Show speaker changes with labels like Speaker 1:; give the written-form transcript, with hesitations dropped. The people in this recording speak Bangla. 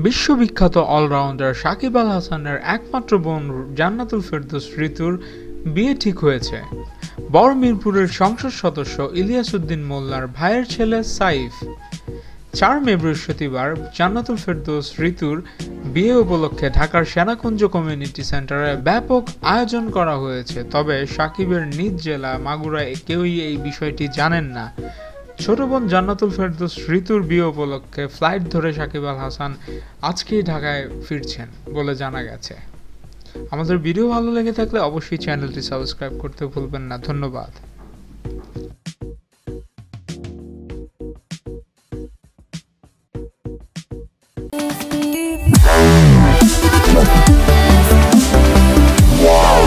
Speaker 1: বিশ্ববিখ্যাত অলরাউন্ডার সাকিব আল হাসানের একমাত্র বোন জান্নাতুল ফেরদৌস ঋতুর বিয়ে ঠিক হয়েছে। বড় মিরপুরের সংসদ সদস্য ইলিয়াস উদ্দিন মোল্লার ভাইয়ের ছেলে সাইফ। 4 মে বৃহস্পতিবার জান্নাতুল ফেরদৌস ঋতুর বিয়ে উপলক্ষে ঢাকার সেনাকুঞ্জ কমিউনিটি সেন্টারে ব্যাপক আয়োজন করা হয়েছে। তবে সাকিবের নিজ জেলা মাগুরায় কেউই এই বিষয়টি জানেন না। ছোট বোন জান্নাতুল ফেরদৌস ঋতুর বিয়ে উপলক্ষে ফ্লাইট ধরে সাকিব আল হাসান আজকেই ঢাকায় ফিরছেন বলে জানা গেছে। আমাদের ভিডিও ভালো লেগে থাকলে অবশ্যই চ্যানেলটি সাবস্ক্রাইব করতে ভুলবেন না। ধন্যবাদ।
Speaker 2: Wow.